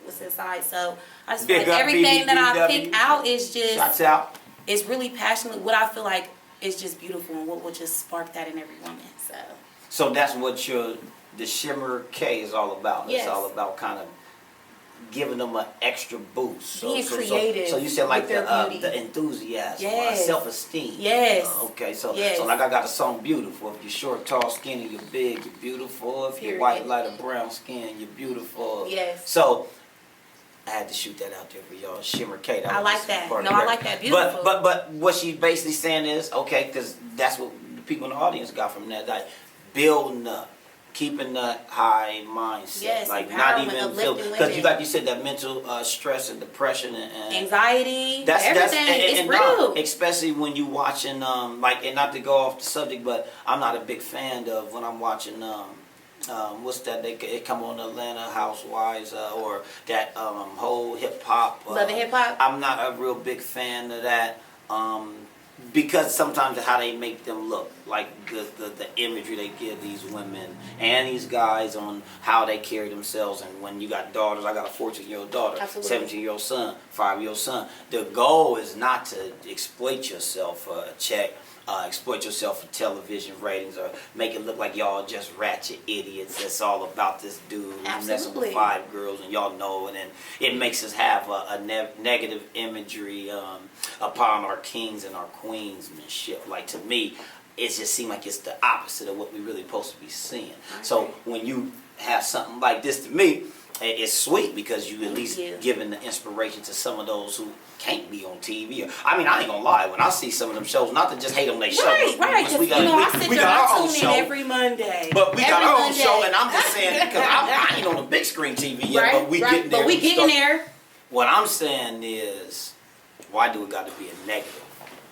what's inside. So I just feel like everything that I pick out is just, Shots out. it's really passionate. What I feel like is just beautiful, and what will just spark that in every woman. So that's what the Shimmer K is all about. Yes. It's all about kind of giving them an extra boost. Being creative So you said like with their beauty. the enthusiasm, Yes. self-esteem. Yes. Okay, so Yes. so like I got a song, beautiful. If you're short, tall, skinny, you're big, you're beautiful. If you're Period. white, light, or brown skin, you're beautiful. Yes. So I had to shoot that out there for y'all. Shimmer K. I was like just that. part No, of I that. like that. Beautiful. But what she's basically saying is, okay, because that's what the people in the audience got from that. Like building up, keeping that high mindset. Yes, like not empowerment, even feel, uplifting because women. like you said, that mental stress and depression and Anxiety, that's everything, it's and real. especially when you watching like, and not to go off the subject, but I'm not a big fan of when I'm watching what's that? It come on Atlanta Housewives or that whole hip hop. Love and Hip Hop? I'm not a real big fan of that. Because sometimes of how they make them look, like the imagery they give these women and these guys on how they carry themselves. And when you got daughters, I got a 14-year-old daughter, Absolutely. 17-year-old son, 5-year-old son. The goal is not to exploit yourself for a check, exploit yourself for television ratings, or make it look like y'all just ratchet idiots. It's all about this dude who's messing Absolutely. with 5 girls, and y'all know it, and it makes us have a negative imagery upon our kings and our queensmanship. Like, to me, it just seems like it's the opposite of what we really supposed to be seeing. So when you have something like this, to me, it's sweet because you at Thank least you. giving the inspiration to some of those who can't be on TV. I mean, I ain't gonna lie. When I see some of them shows, not to just hate on their show. Right. Because, We got, I sit we there, got our I own tune in show. every Monday. But we got Every our own Monday. show, and I'm just saying because I ain't on the big screen TV yet, but we getting there. But we getting start- there. What I'm saying is, why do it got to be a negative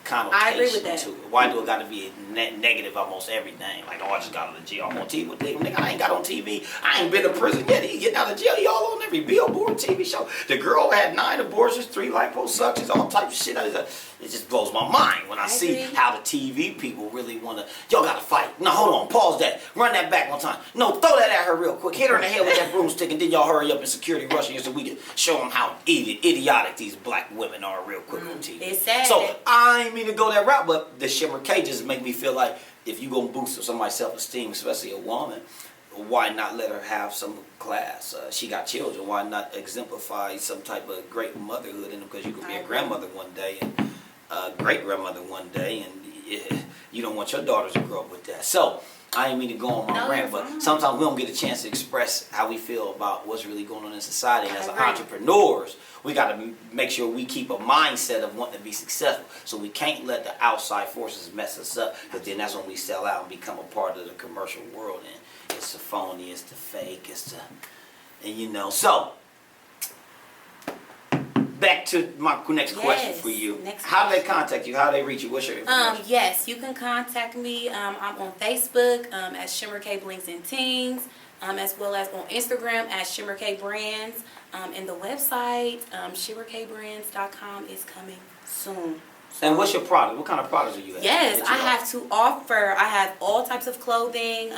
connotation I agree with that. to it? Why do it got to be a negative almost everything? Like, oh, I just got out of jail. I'm on TV. Well, nigga, I ain't got on TV. I ain't been to prison yet. He getting out of jail. Y'all on every Billboard TV show. The girl had 9 abortions, 3 liposuctions, all types of shit. It just blows my mind when I see agree. how the TV people really want to. Y'all got to fight. No, hold on. Pause that. Run that back one time. No, throw that at her real quick. Hit her in the head with that broomstick, and then y'all hurry up and security rush here so we can show them how idiotic these black women are real quick on TV. It's sad. So I ain't mean to go that route, but the Shimmer K just make me feel like if you gonna boost somebody's self-esteem, especially a woman, why not let her have some class? She got children. Why not exemplify some type of great motherhood in them? Because you could be I a agree. grandmother one day and a great grandmother one day, and you don't want your daughters to grow up with that. So I ain't mean to go on my No, rant, you're but fine. sometimes we don't get a chance to express how we feel about what's really going on in society. And I as agree. entrepreneurs, we got to make sure we keep a mindset of wanting to be successful. So we can't let the outside forces mess us up, because then that's when we sell out and become a part of the commercial world. And it's the phony, it's the fake, it's the, and you know. So back to my next question Yes, for you. next How do they question. contact you? How do they reach you? What's your information? Yes, you can contact me. I'm on Facebook as Shimmer K Blings and Teens, as well as on Instagram as Shimmer K Brands. And the website, shimmerkbrands.com, is coming soon. And what's your product? What kind of products do you have? Yes, that you I have to offer. I have all types of clothing,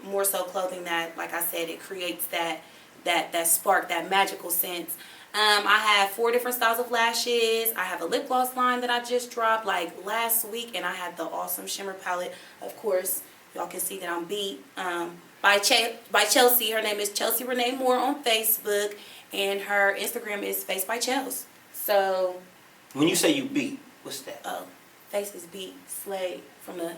more so clothing that, like I said, it creates that spark, that magical sense. I have 4 different styles of lashes. I have a lip gloss line that I just dropped like last week, and I had the awesome shimmer palette. Of course, y'all can see that I'm beat by Chelsea. Her name is Chelsea Renee Moore on Facebook, and her Instagram is Face by Chels. So, When you say you beat, what's that? Face is beat, Slay from the.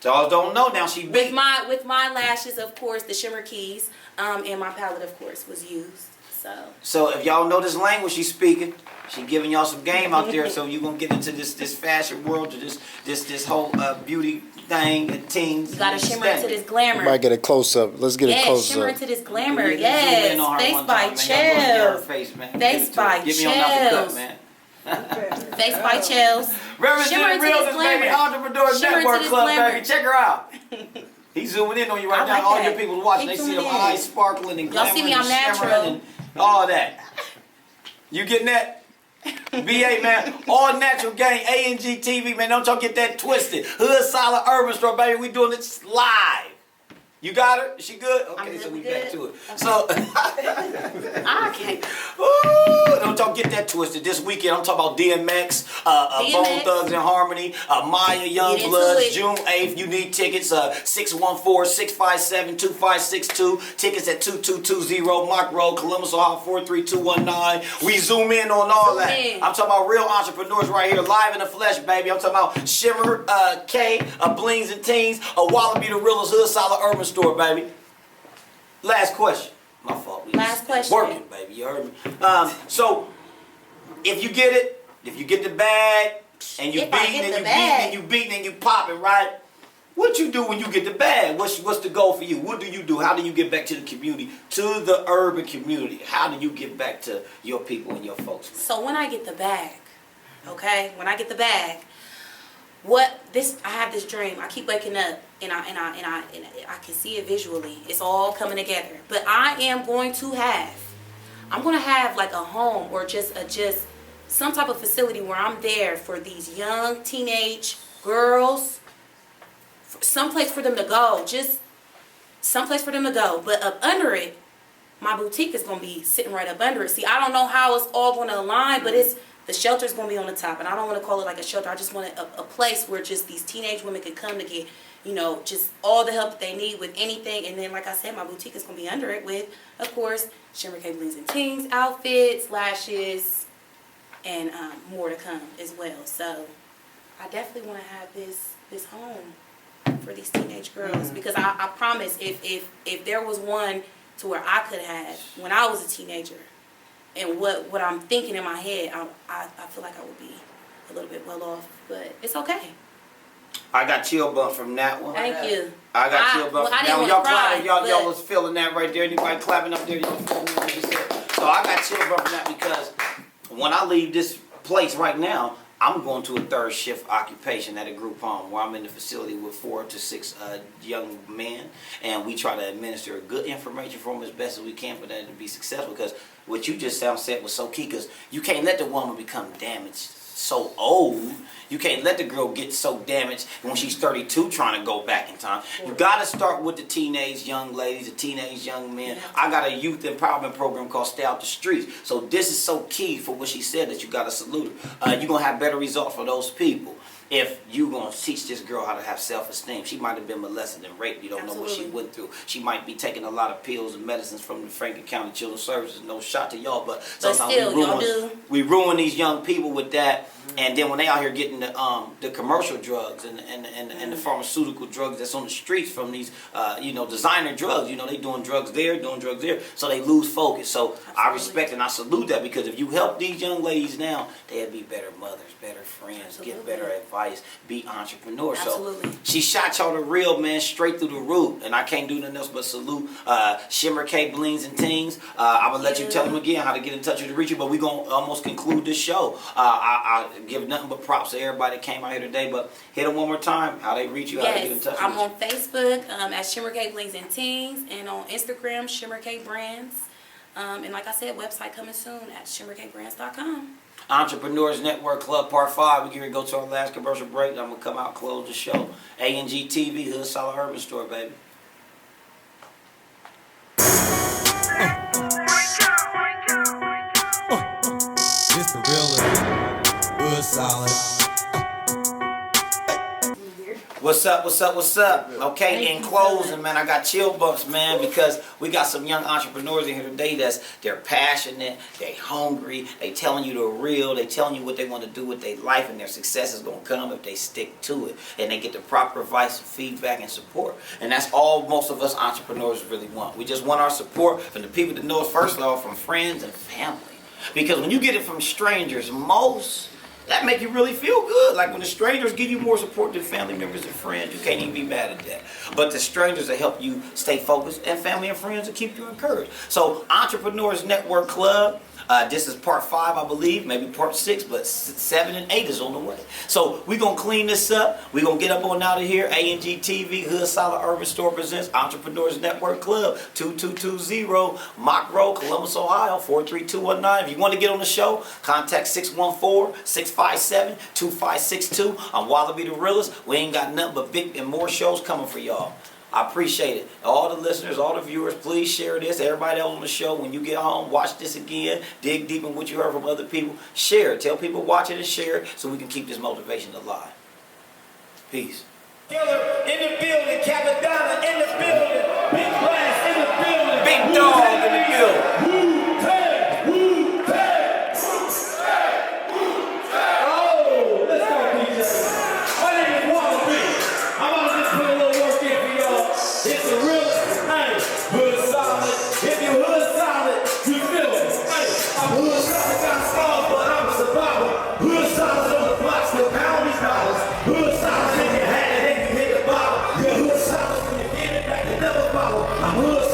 Y'all don't know now. She beat. With my lashes, of course, the shimmer keys, and my palette, of course, was used. So if y'all know this language she's speaking, she giving y'all some game out there. So you gonna get into this fashion world, to this whole beauty thing and teens. You gotta shimmer into this glamour. Might get a close up. Let's get a Yes, close shimmer up. into this glamour. Zoom in Yes, on her Face one by time, man. Y'all gonna get her Chels. face, man. Face by Get me on out the cut, Chels. man. Face by Chels. Reverend Shimmer into Realness, this baby, glamour. Entrepreneur Shimmer Network into this Club, glamour. baby. Check her out. He's zooming in on you right I now. like All that. your people watching, Keep they see zooming them in. eyes sparkling and Y'all see glamoring me, I'm and shimmering natural. and all that. You getting that? BA, man, all natural gang, ANG TV, man. Don't y'all get that twisted. Hood Solid Urban Store, baby. We doing this live. You got her? Is she good? Okay, good, so we we back good. to it. So, Okay. ooh, don't y'all get that twisted. This weekend, I'm talking about DMX, Bone DMX. Thugs and Harmony, Maya into Youngbloods, it. June 8th. You need tickets, 614-657-2562. Tickets at 2220 Mock Road, Columbus, Ohio, 43219. We zoom in on all Zoom that. in. I'm talking about real entrepreneurs right here, live in the flesh, baby. I'm talking about Shimmer K, Blings and Teens, Wallaby the Realest Hood Solid Urban Store, baby. Last question. My fault. We Last just question. Working, baby. You heard me. So, if you get it, if you get the bag, and you If I beating get and the you bag. beating and you beating and you popping, right? What you do when you get the bag? What's the goal for you? What do you do? How do you get back to the community, to the urban community? How do you get back to your people and your folks? So when I get the bag, okay, when I get the bag, I have this dream. I keep waking up and I can see it visually. It's all coming together. But I'm going to have like a home or just some type of facility where I'm there for these young teenage girls. Someplace for them to go. Just someplace for them to go. But up under it, my boutique is going to be sitting right up under it. See, I don't know how it's all going to align, but the shelter's going to be on the top. And I don't want to call it like a shelter. I just want a place where just these teenage women can come to get, just all the help that they need with anything. And then, like I said, my boutique is going to be under it with, of course, Shimmer K Blings and Teens, outfits, lashes, and more to come as well. So I definitely want to have this home for these teenage girls, because I promise if there was one to where I could have when I was a teenager. And what I'm thinking in my head, I feel like I would be a little bit well off, but it's okay. I got chill bump from that one. Thank you. I got chill bump from that one. Y'all clapping, y'all but- was feeling that right there. Anybody clapping up there? So I got chill bump from that because when I leave this place right now, I'm going to a third shift occupation at a group home where I'm in the facility with 4 to 6 young men, and we try to administer good information for them as best as we can for that to be successful. Because what you just said was so key, because you can't let the woman become damaged so old. You can't let the girl get so damaged when she's 32 trying to go back in time. You got to start with the teenage young ladies, the teenage young men. I got a youth empowerment program called Stay Out the Streets. So this is so key for what she said that you got to salute her. You're going to have better results for those people if you're going to teach this girl how to have self-esteem. She might have been molested and raped. You don't know what she went through. She might be taking a lot of pills and medicines from the Franklin County Children's Services. No shot to y'all, but sometimes still, we ruin these young people with that. And then when they out here getting the commercial drugs and the pharmaceutical drugs that's on the streets from these designer drugs, they doing drugs there, so they lose focus. So I respect and I salute that, because if you help these young ladies now, they'll be better mothers, better friends, get better advice, be entrepreneurs. Absolutely. So she shot y'all the real, man, straight through the root, and I can't do nothing else but salute Shimmer K Blings and Teens. I'm gonna let you tell them again how to get in touch with you, reach you, but we gonna almost conclude this show. I give nothing but props to everybody that came out here today, but hit them one more time, how they reach you, how they get in touch with you. I'm on Facebook at Shimmer K Blings and Teens, and on Instagram, Shimmer K Brands. And like I said, website coming soon at shimmerkbrands.com. Entrepreneurs Network Club Part 5. We're going to go to our last commercial break. I'm going to come out and close the show. A&G TV, Hood Solid Urban Store, baby. It's the realest. Hood Solid. What's up? Okay, in closing, man, I got chill bumps, man, because we got some young entrepreneurs in here today they're passionate, they hungry, they telling you the real, they telling you what they want to do with their life, and their success is going to come if they stick to it, and they get the proper advice, feedback, and support. And that's all most of us entrepreneurs really want. We just want our support from the people that know us, first of all, from friends and family. Because when you get it from strangers, that make you really feel good. Like when the strangers give you more support than family members and friends, you can't even be mad at that. But the strangers that help you stay focused, and family and friends that keep you encouraged. So Entrepreneurs Network Club, this is part 5, I believe, maybe part 6, but 7 and 8 is on the way. So we're going to clean this up. We're going to get up on out of here. A&G TV, Hood Solid Urban Store presents Entrepreneurs Network Club, 2220 Mock Road, Columbus, Ohio, 43219. If you want to get on the show, contact 614-657-2562. I'm Wallaby the Realist. We ain't got nothing but big and more shows coming for y'all. I appreciate it. All the listeners, all the viewers, please share this. Everybody else on the show, when you get home, watch this again. Dig deep in what you heard from other people. Share it. Tell people watch it and share it so we can keep this motivation alive. Peace. Killer in the building. Capadonna in the building. Big Blast in the building. Big Dog in the building. I'm hood